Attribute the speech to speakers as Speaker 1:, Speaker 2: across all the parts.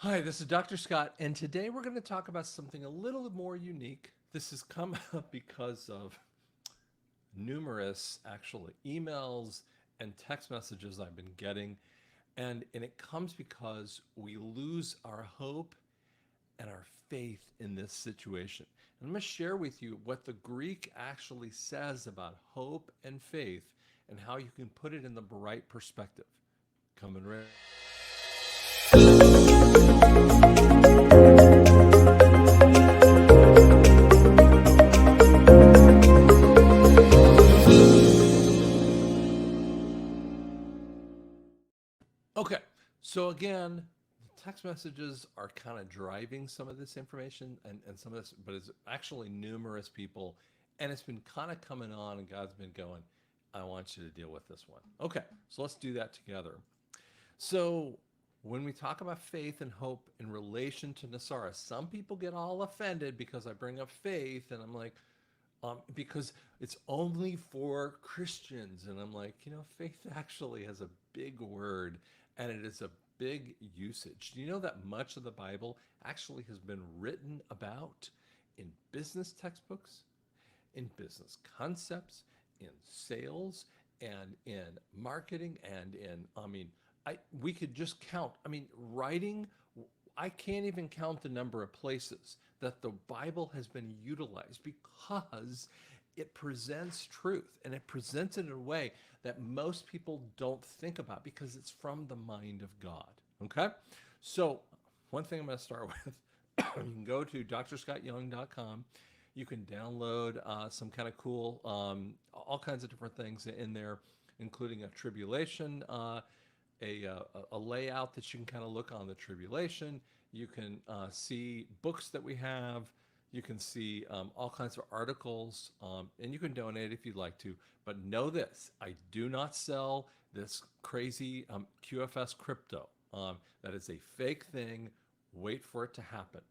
Speaker 1: Hi, this is Dr. Scott, and today we're going to talk about something a little more unique. This has come up because of numerous actual emails and text messages I've been getting, and it comes because we lose our hope and our faith in this situation. And I'm going to share with you what the Greek actually says about hope and faith and how you can put it in the right perspective. Coming right. Okay, so again, text messages are kind of driving some of this information and some of this, but it's actually numerous people, and it's been kind of coming on, and God's been going, I want you to deal with this one. Okay, so let's do that together. So when we talk about faith and hope in relation to NESARA, some people get all offended because I bring up faith, and I'm like, because it's only for Christians. And I'm like, faith actually has a big word and it is a big usage. Do you know that much of the Bible actually has been written about in business textbooks, in business concepts, in sales, and in marketing, and in, we could just count. Writing, I can't even count the number of places that the Bible has been utilized because it presents truth and it presents it in a way that most people don't think about because it's from the mind of God. Okay? So, one thing I'm going to start with, you can go to drscottyoung.com. You can download some kind of cool, all kinds of different things in there, including a tribulation a layout that you can kind of look on the tribulation. You can see books that we have. You can see all kinds of articles, and you can donate if you'd like to. But know this: I do not sell this crazy QFS crypto. That is a fake thing. Wait for it to happen.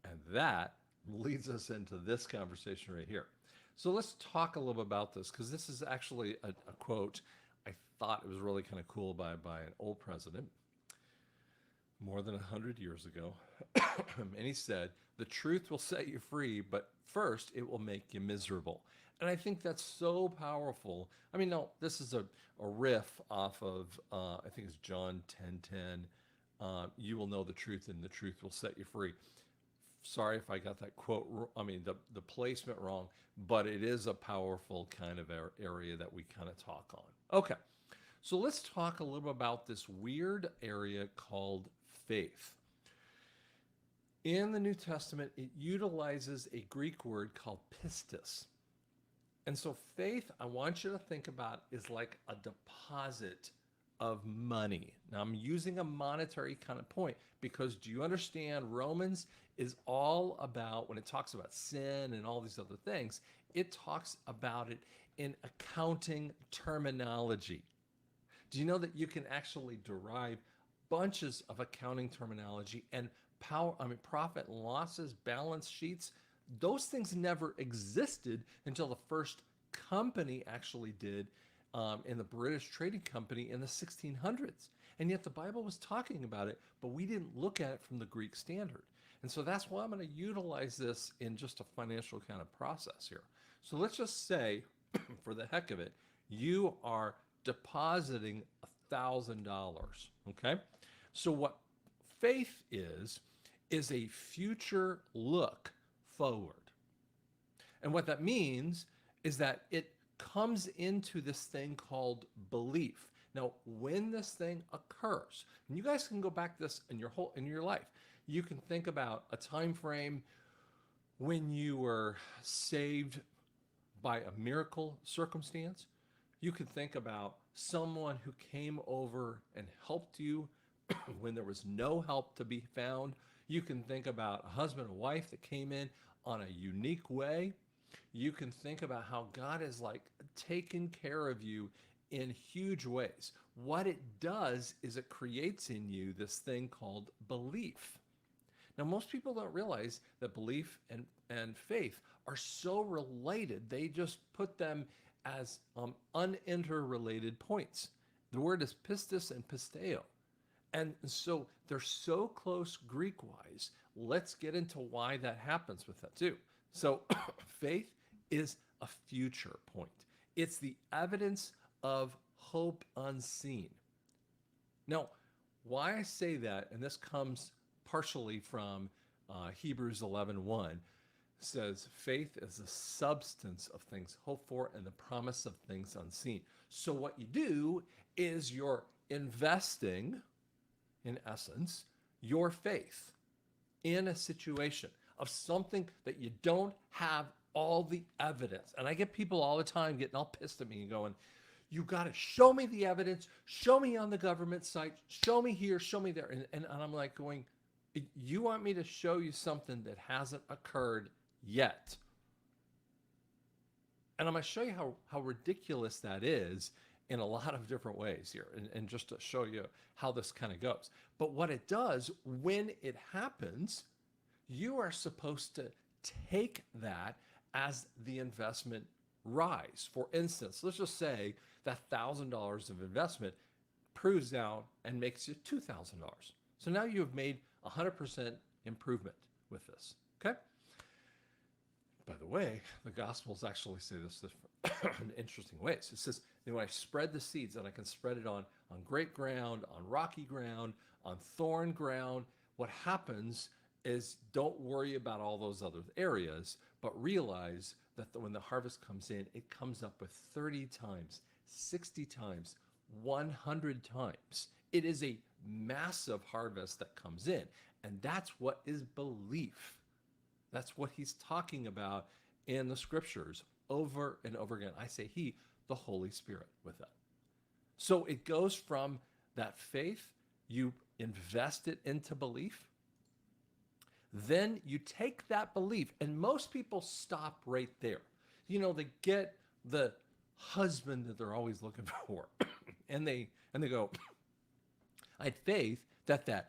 Speaker 1: And that leads us into this conversation right here. So let's talk a little bit about this because this is actually a quote I thought it was really kind of cool by an old president more than 100 years ago. And he said, the truth will set you free, but first it will make you miserable. And I think that's so powerful. No, this is a riff off of, I think it's John 10:10. You will know the truth, and the truth will set you free. Sorry if I got that quote, the placement wrong, but it is a powerful kind of area that we kind of talk on. Okay, so let's talk a little about this weird area called faith. In the New Testament, it utilizes a Greek word called pistis. And so faith, I want you to think about, is like a deposit of money. Now I'm using a monetary kind of point because do you understand Romans is all about, when it talks about sin and all these other things, it talks about it in accounting terminology. Do you know that you can actually derive bunches of accounting terminology and profit and losses, balance sheets? Those things never existed until the first company actually did in the British Trading Company in the 1600s. And yet the Bible was talking about it, but we didn't look at it from the Greek standard. And so that's why I'm going to utilize this in just a financial kind of process here. So let's just say, for the heck of it, you are depositing $1,000. Okay. So what faith is a future look forward. And what that means is that it comes into this thing called belief. Now, when this thing occurs, and you guys can go back this in your life, you can think about a time frame when you were saved by a miracle circumstance. You could think about someone who came over and helped you when there was no help to be found. You can think about a husband and wife that came in on a unique way. You can think about how God has like taken care of you in huge ways. What it does is it creates in you this thing called belief. Now, most people don't realize that belief and faith are so related. They just put them as uninterrelated points. The word is pistis and pisteo. And so they're so close Greek wise. Let's get into why that happens with that too. So faith is a future point, it's the evidence of hope unseen. Now, why I say that, and this comes partially from Hebrews 11:1, says faith is the substance of things hoped for and the promise of things unseen. So what you do is you're investing, in essence, your faith in a situation of something that you don't have all the evidence. And I get people all the time getting all pissed at me and going, you got to show me the evidence, show me on the government site, show me here, show me there. And I'm like going, you want me to show you something that hasn't occurred yet? And I'm going to show you how ridiculous that is in a lot of different ways here, and just to show you how this kind of goes. But what it does, when it happens, you are supposed to take that as the investment rise. For instance, let's just say that $1,000 of investment proves out and makes you $2,000. So now you have made 100% improvement with this, okay? By the way, the Gospels actually say this in interesting ways. It says, when I spread the seeds, and I can spread it on great ground, on rocky ground, on thorn ground, what happens is don't worry about all those other areas, but realize that when the harvest comes in, it comes up with 30 times, 60 times, 100 times. It is a massive harvest that comes in. And that's what is belief. That's what he's talking about in the scriptures over and over again. I say he, the Holy Spirit, with that. So it goes from that faith, you invest it into belief. Then you take that belief, and most people stop right there. You know, they get the husband that they're always looking for, and they go, I had faith that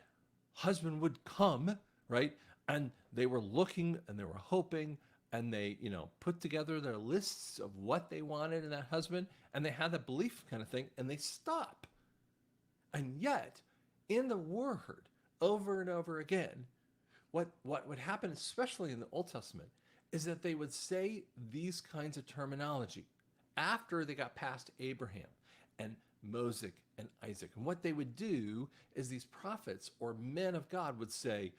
Speaker 1: husband would come, right? And they were looking and they were hoping, and they, put together their lists of what they wanted in that husband, and they had that belief kind of thing, and they stop. And yet, in the Word, over and over again, what would happen, especially in the Old Testament, is that they would say these kinds of terminology after they got past Abraham and Moses and Isaac. And what they would do is these prophets or men of God would say,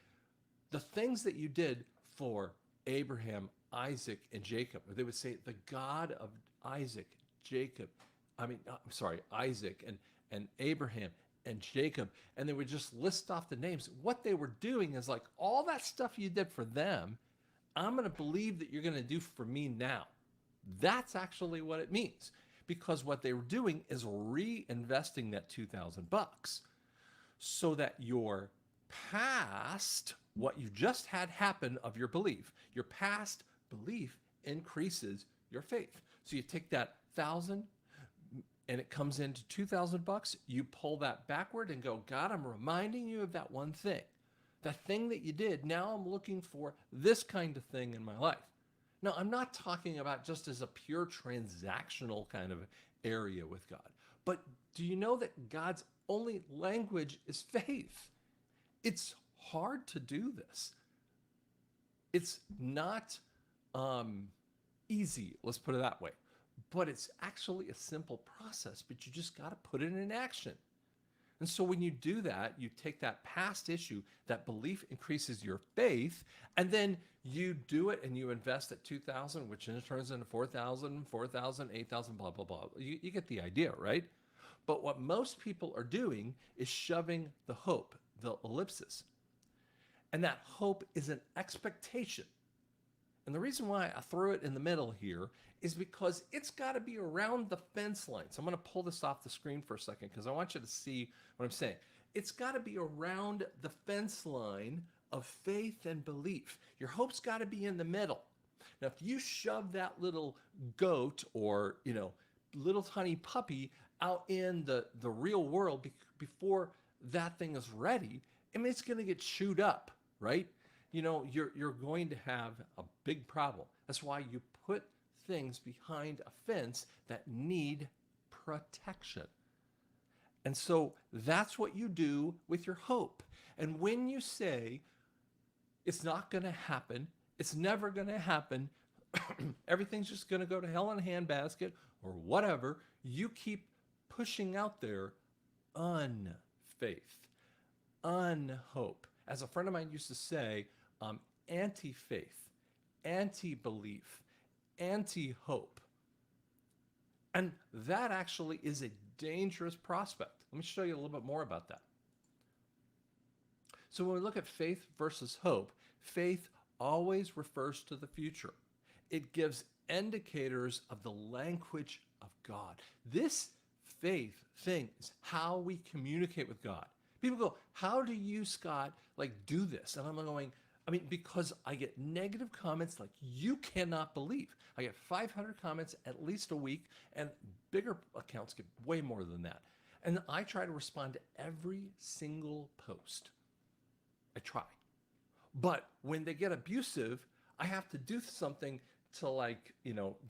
Speaker 1: the things that you did for Abraham, Isaac, and Jacob, or they would say, the God of Isaac, Isaac and Abraham and Jacob, and they would just list off the names. What they were doing is like, all that stuff you did for them, I'm going to believe that you're going to do for me now. That's actually what it means, because what they were doing is reinvesting that $2,000 so that your past, what you just had happen of your belief, your past belief increases your faith. So you take that 1,000 and it comes into $2,000, you pull that backward and go, God, I'm reminding you of that one thing. That thing that you did, now I'm looking for this kind of thing in my life. Now, I'm not talking about just as a pure transactional kind of area with God. But do you know that God's only language is faith? It's hard to do this. It's not easy, let's put it that way. But it's actually a simple process, but you just got to put it in action. And so when you do that, you take that past issue, that belief increases your faith, and then you do it and you invest at 2,000, which then turns into 4,000, 4,000, 8,000, blah, blah, blah. You get the idea, right? But what most people are doing is shoving the hope, the ellipsis. And that hope is an expectation. And the reason why I threw it in the middle here is because it's got to be around the fence line. So I'm going to pull this off the screen for a second because I want you to see what I'm saying. It's got to be around the fence line of faith and belief. Your hope's got to be in the middle. Now, if you shove that little goat or, little tiny puppy out in the real world before that thing is ready, I mean, it's going to get chewed up, right? You're going to have a big problem. That's why you put things behind a fence that need protection. And so that's what you do with your hope. And when you say, it's not going to happen, it's never going to happen, everything's just going to go to hell in a handbasket or whatever, you keep pushing out there unfaith, unhope. As a friend of mine used to say, anti faith, anti belief, anti hope. And that actually is a dangerous prospect. Let me show you a little bit more about that. So when we look at faith versus hope, faith always refers to the future. It gives indicators of the language of God. This faith thing is how we communicate with God. People go, how do you, Scott, do this? And I'm going, because I get negative comments like you cannot believe. I get 500 comments at least a week, and bigger accounts get way more than that. And I try to respond to every single post. I try. But when they get abusive, I have to do something to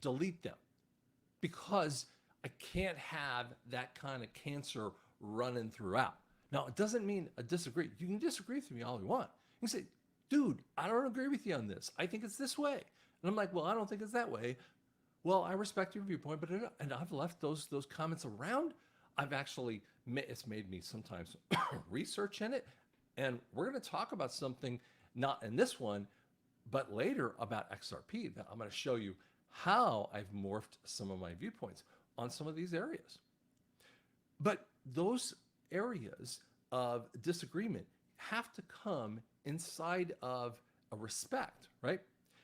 Speaker 1: delete them, because I can't have that kind of cancer running throughout. Now, it doesn't mean I disagree. You can disagree with me all you want. You can say, dude, I don't agree with you on this. I think it's this way. And I'm like, well, I don't think it's that way. Well, I respect your viewpoint, and I've left those comments around. It's made me sometimes research in it. And we're going to talk about something, not in this one, but later about XRP, that I'm going to show you how I've morphed some of my viewpoints on some of these areas. But those areas of disagreement have to come inside of a respect, right?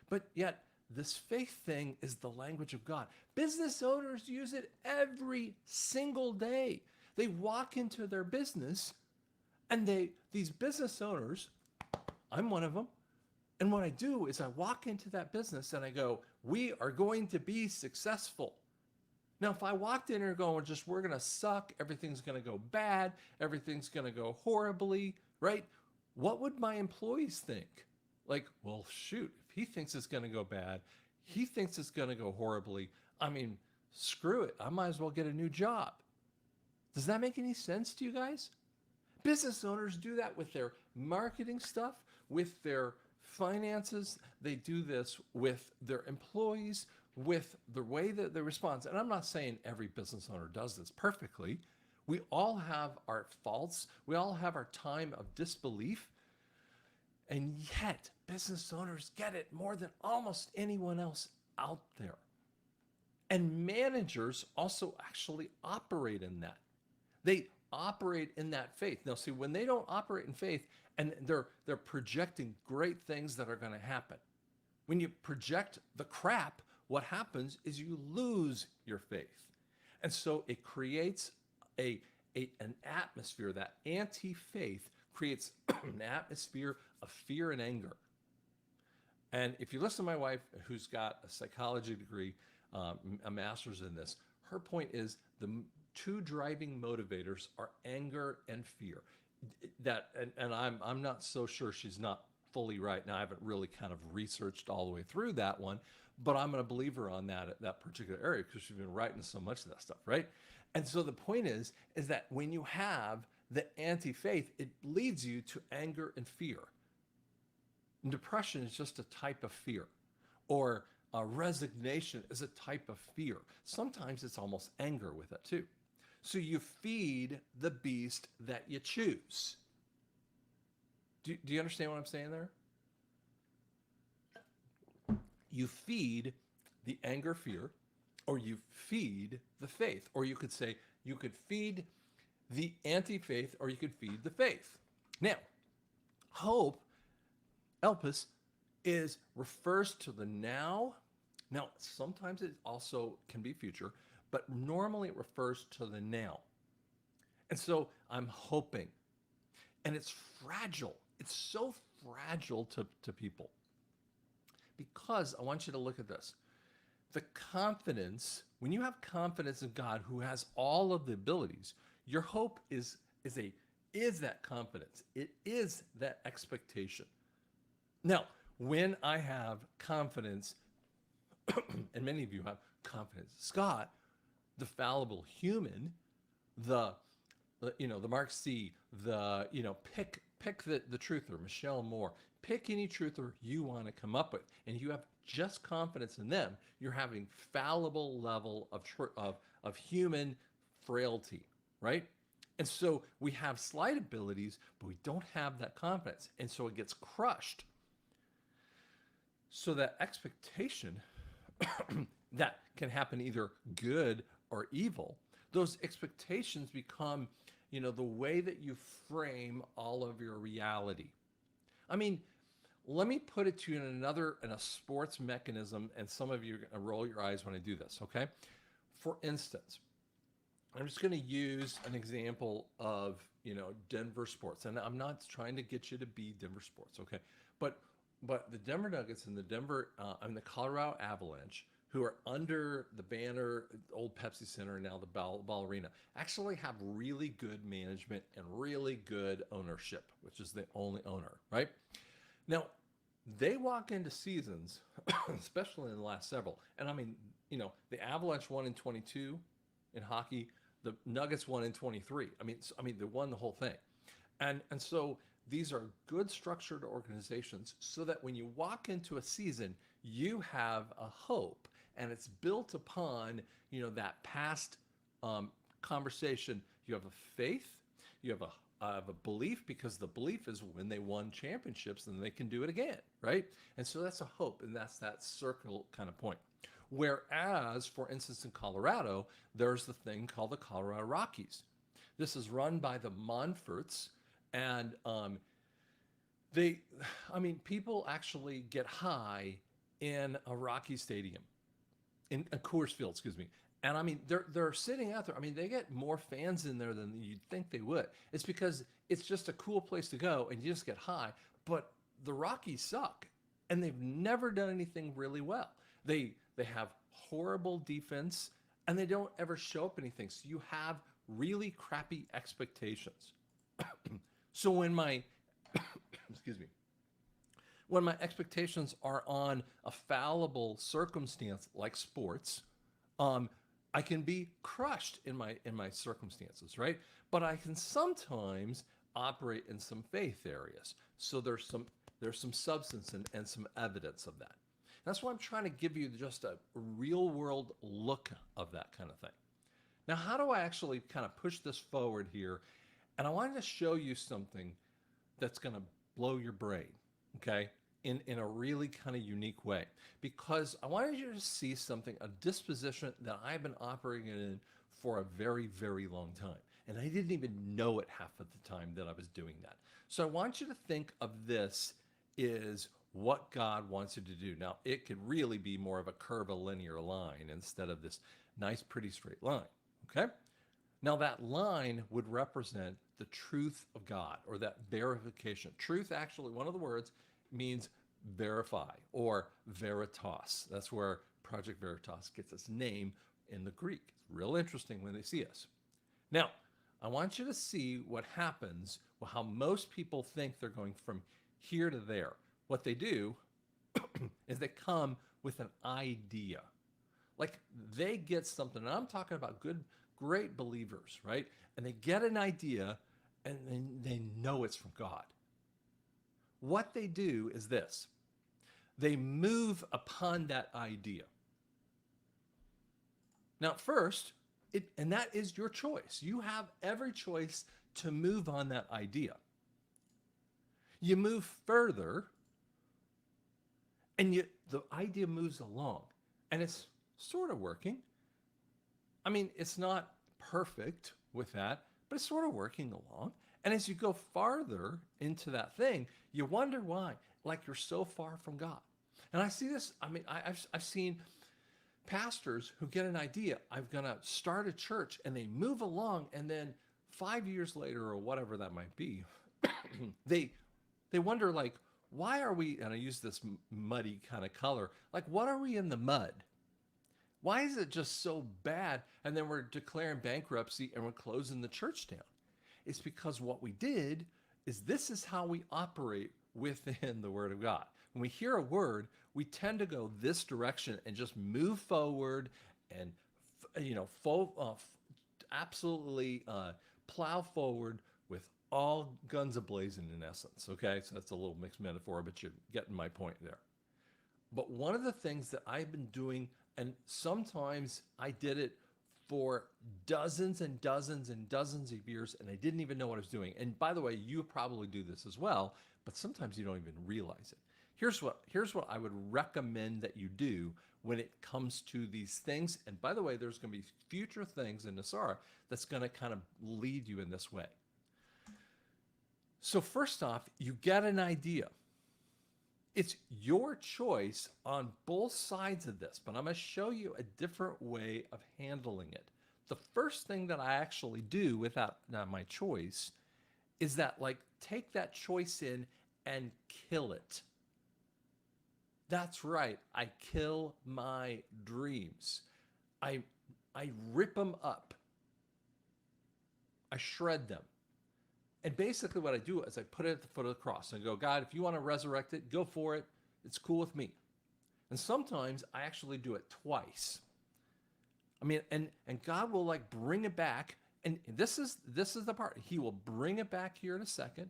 Speaker 1: But yet, this faith thing is the language of God. Business owners use it every single day. They walk into their business, and these business owners, I'm one of them, and what I do is I walk into that business and I go, we are going to be successful. Now, if I walked in here going, we're going to suck, everything's going to go bad, everything's going to go horribly, right? What would my employees think? Well, shoot, if he thinks it's going to go bad, he thinks it's going to go horribly, screw it. I might as well get a new job. Does that make any sense to you guys? Business owners do that with their marketing stuff, with their finances. They do this with their employees, with the way that they respond. And I'm not saying every business owner does this perfectly. We all have our faults. We all have our time of disbelief. And yet, business owners get it more than almost anyone else out there. And managers also actually operate in that. They operate in that faith. Now, see, when they don't operate in faith, and they're projecting great things that are going to happen. When you project the crap, what happens is you lose your faith. And so it creates an atmosphere. That anti-faith creates an atmosphere of fear and anger. And if you listen to my wife, who's got a psychology degree, a master's in this, her point is the two driving motivators are anger and fear. I'm not so sure she's not fully right. Now, I haven't really kind of researched all the way through that one, but I'm going to believe her on that particular area, because she's been writing so much of that stuff, right? And so the point is that when you have the anti-faith, it leads you to anger and fear. And depression is just a type of fear, or resignation is a type of fear. Sometimes it's almost anger with it too. So you feed the beast that you choose. Do you understand what I'm saying there? You feed the anger, fear, or you feed the faith. Or you could say you could feed the anti-faith, or you could feed the faith. Now, hope, Elpis, refers to the now. Now, sometimes it also can be future, but normally it refers to the now. And so I'm hoping. And it's fragile. It's so fragile to people. Because I want you to look at this. The confidence, when you have confidence in God, who has all of the abilities, your hope is that confidence. It is that expectation. Now, when I have confidence, and many of you have confidence, Scott, the fallible human, the the Mark C, pick the truther, Michelle Moore. Pick any truther you want to come up with, and you have just confidence in them. You're having fallible level of human frailty, right? And so we have slight abilities, but we don't have that confidence, and so it gets crushed. So that expectation that can happen either good or evil, those expectations become, the way that you frame all of your reality. I mean, let me put it to you in a sports mechanism, and some of you are going to roll your eyes when I do this, okay? For instance, I'm just going to use an example of, Denver sports, and I'm not trying to get you to be Denver sports, okay? But the Denver Nuggets and the Colorado Avalanche, who are under the banner, old Pepsi Center, and now the Ball Arena, actually have really good management and really good ownership, which is the only owner, right? Now, they walk into seasons, especially in the last several, and I mean, the Avalanche won in 22 in hockey, the Nuggets won in 23. They won the whole thing, and so these are good structured organizations, so that when you walk into a season, you have a hope, and it's built upon that past conversation. You have a faith, you have a belief, because the belief is when they won championships, then they can do it again, right? And so that's a hope, and that's that circle kind of point. Whereas, for instance, in Colorado, there's the thing called the Colorado Rockies. This is run by the Monforts, and people actually get high in a Rocky stadium, in a Coors Field, excuse me. And they're sitting out there. They get more fans in there than you'd think they would. It's because it's just a cool place to go, and you just get high. But the Rockies suck, and they've never done anything really well. They have horrible defense, and they don't ever show up anything. So you have really crappy expectations. So when my excuse me, when my expectations are on a fallible circumstance like sports, I can be crushed in my circumstances, right? But I can sometimes operate in some faith areas. So there's some substance and some evidence of that. That's why I'm trying to give you just a real world look of that kind of thing. Now, how do I actually kind of push this forward here? And I wanted to show you something that's going to blow your brain, okay? In a really kind of unique way, because I wanted you to see something, a disposition that I've been operating in for a very, very long time. And I didn't even know it half of the time that I was doing that. So I want you to think of this is what God wants you to do. Now, it could really be more of a curvilinear line instead of this nice, pretty straight line, okay? Now, that line would represent the truth of God, or that verification. Truth, actually, one of the words means verify, or veritas. That's where Project Veritas gets its name in the Greek. It's real interesting when they see us. Now, I want you to see what happens, how most people think they're going from here to there. What they do is they come with an idea. Like, they get something, and I'm talking about great believers, right? And they get an idea, and they know it's from God. What they do is this: they move upon that idea. Now, first, and that is your choice. You have every choice to move on that idea. You move further, and the idea moves along, and it's sort of working. It's not perfect with that, but it's sort of working along. And as you go farther into that thing, you wonder why, like you're so far from God. And I see this, I've seen pastors who get an idea, I'm going to start a church, and they move along, and then 5 years later, or whatever that might be, they wonder, like, why are we, and I use this muddy kind of color, like, what are we in the mud? Why is it just so bad? And then we're declaring bankruptcy and we're closing the church down. It's because what we did is, this is how we operate within the Word of God. When we hear a word, we tend to go this direction and just move forward and, absolutely plow forward with all guns ablazing in essence. Okay, so that's a little mixed metaphor, but you're getting my point there. But one of the things that I've been doing, and sometimes I did it for dozens and dozens and dozens of years, and I didn't even know what I was doing. And by the way, you probably do this as well, but sometimes you don't even realize it. Here's what I would recommend that you do when it comes to these things. And by the way, there's going to be future things in NESARA that's going to kind of lead you in this way. So first off, you get an idea. It's your choice on both sides of this, but I'm going to show you a different way of handling it. The first thing that I actually do without my choice is that, like, take that choice in and kill it. That's right. I kill my dreams. I rip them up. I shred them. And basically what I do is I put it at the foot of the cross and I go, God, if you want to resurrect it, go for it. It's cool with me. And sometimes I actually do it twice. I mean, and God will like bring it back. And this is the part. He will bring it back here in a second.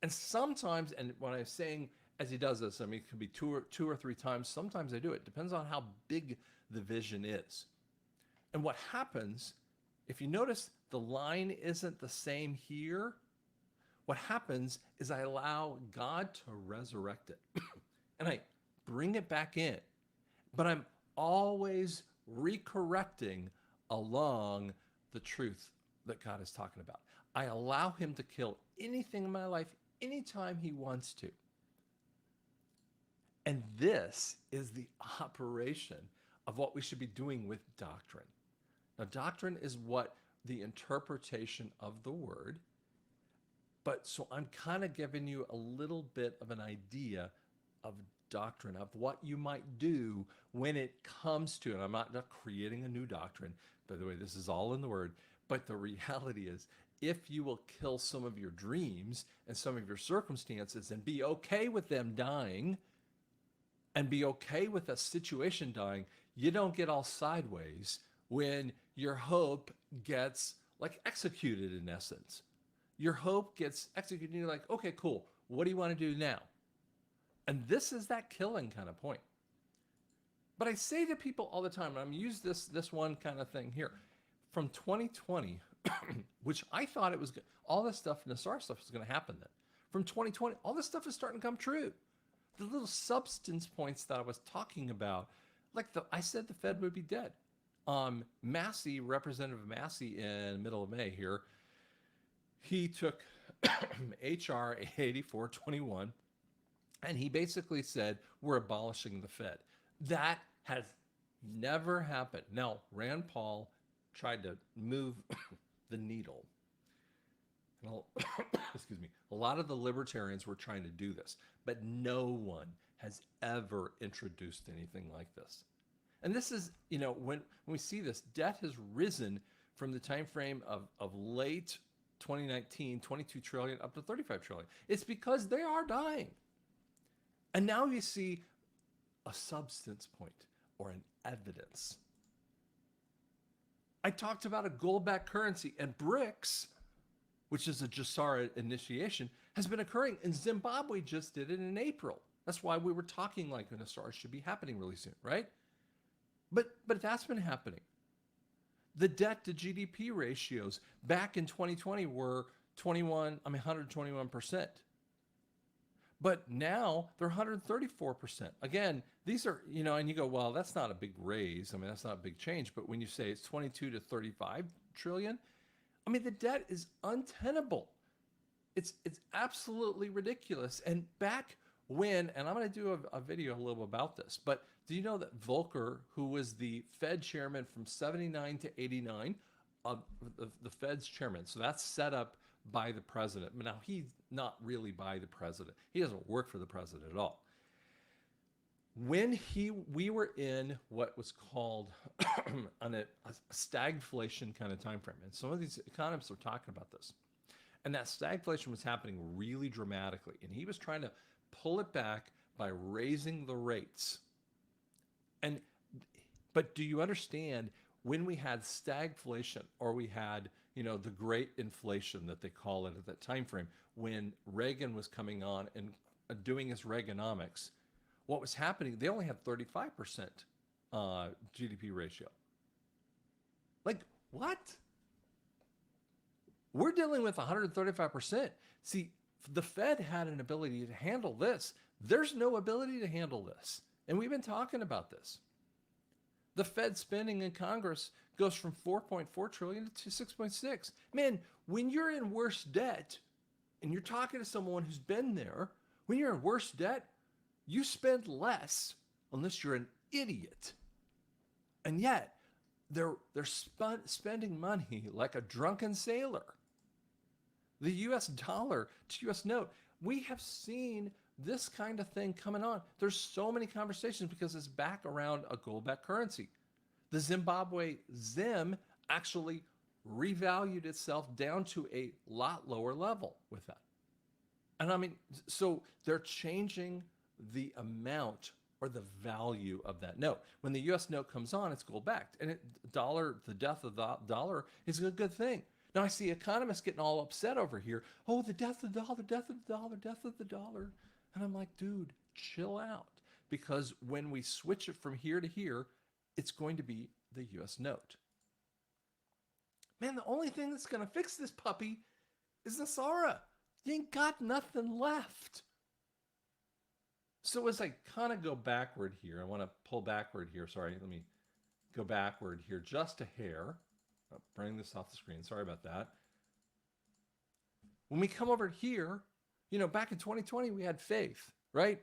Speaker 1: And sometimes, and when I'm saying as he does this, I mean, it could be two or three times. Sometimes I do it. Depends on how big the vision is. And what happens, if you notice the line isn't the same here, what happens is I allow God to resurrect it. And I bring it back in. But I'm always recorrecting along the truth that God is talking about. I allow him to kill anything in my life anytime he wants to. And this is the operation of what we should be doing with doctrine. Now, doctrine is what the interpretation of the word. But so I'm kind of giving you a little bit of an idea of doctrine, of what you might do when it comes to, and I'm not creating a new doctrine. By the way, this is all in the word. But the reality is, if you will kill some of your dreams and some of your circumstances and be okay with them dying and be okay with a situation dying, you don't get all sideways when your hope gets like executed in essence. Your hope gets executed and you're like, okay, cool. What do you want to do now? And this is that killing kind of point. But I say to people all the time, and I'm use this one kind of thing here. From 2020, which I thought it was good, all this stuff, NESARA stuff is going to happen then. From 2020, all this stuff is starting to come true. The little substance points that I was talking about, like I said the Fed would be dead. Massey, Representative Massey in the middle of May here, he took HR 8421 and he basically said, we're abolishing the Fed. That has never happened. Now, Rand Paul tried to move the needle. And excuse me. A lot of the libertarians were trying to do this, but no one has ever introduced anything like this. And this is, you know, when we see this, debt has risen from the time frame of late 2019, 22 trillion up to 35 trillion. It's because they are dying. And now you see a substance point or an evidence. I talked about a gold-backed currency, and BRICS, which is a NESARA initiation, has been occurring. And Zimbabwe just did it in April. That's why we were talking like NESARA should be happening really soon, right? But that's been happening. The debt to GDP ratios back in 2020 were 121%. But now they're 134%. Again, these are, you know, and you go, well, that's not a big raise. I mean, that's not a big change. But when you say it's 22 to 35 trillion, I mean, the debt is untenable. It's absolutely ridiculous. And back when, and I'm going to do a video a little about this, but do you know that Volcker, who was the Fed chairman from 79 to 89, the Fed's chairman, so that's set up by the president. Now, he's not really by the president. He doesn't work for the president at all. When we were in what was called a stagflation kind of time frame, and some of these economists are talking about this, and that stagflation was happening really dramatically, and he was trying to pull it back by raising the rates. But do you understand, when we had stagflation or we had the great inflation that they call it at that time frame, when Reagan was coming on and doing his Reaganomics, what was happening, they only had 35% GDP ratio. Like, what? We're dealing with 135%. See, the Fed had an ability to handle this. There's no ability to handle this. And we've been talking about this. The Fed spending in Congress goes from 4.4 trillion to 6.6. Man, when you're in worse debt, and you're talking to someone who's been there, when you're in worse debt, you spend less unless you're an idiot. And yet, they're spending money like a drunken sailor. The US dollar to US note, we have seen this kind of thing coming on. There's so many conversations because it's back around a gold-backed currency. The Zimbabwe ZIM actually revalued itself down to a lot lower level with that. And I mean, so they're changing the amount or the value of that note. When the US note comes on, it's gold-backed. And the death of the dollar is a good thing. Now I see economists getting all upset over here. Oh, the death of the dollar, death of the dollar, death of the dollar. And I'm like, dude, chill out. Because when we switch it from here to here, it's going to be the US note. Man, the only thing that's going to fix this puppy is NESARA. You ain't got nothing left. So as I kind of go backward here, I want to pull backward here. Sorry, let me go backward here just a hair. I'll bring this off the screen. Sorry about that. When we come over here, back in 2020, we had faith, right?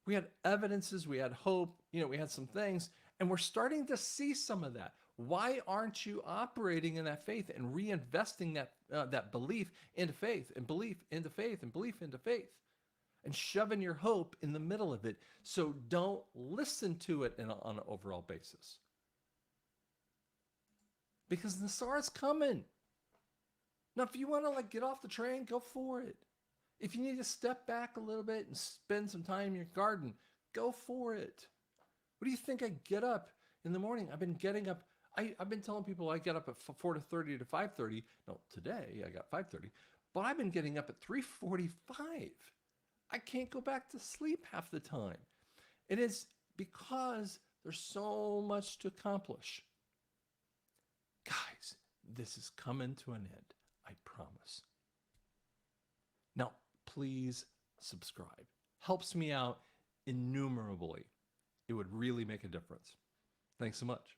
Speaker 1: We had evidences, we had hope, we had some things, and we're starting to see some of that. Why aren't you operating in that faith and reinvesting that belief into faith and belief into faith and belief into faith and shoving your hope in the middle of it? So don't listen to it on an overall basis. Because NESARA's coming. Now, if you want to get off the train, go for it. If you need to step back a little bit and spend some time in your garden, go for it. What do you think I get up in the morning? I've been getting up. I've been telling people I get up at 4:30 to 5:30. No, today I got 5:30. But I've been getting up at 3:45. I can't go back to sleep half the time. It is because there's so much to accomplish. Guys, this is coming to an end. I promise. Now, please subscribe. Helps me out innumerably. It would really make a difference. Thanks so much.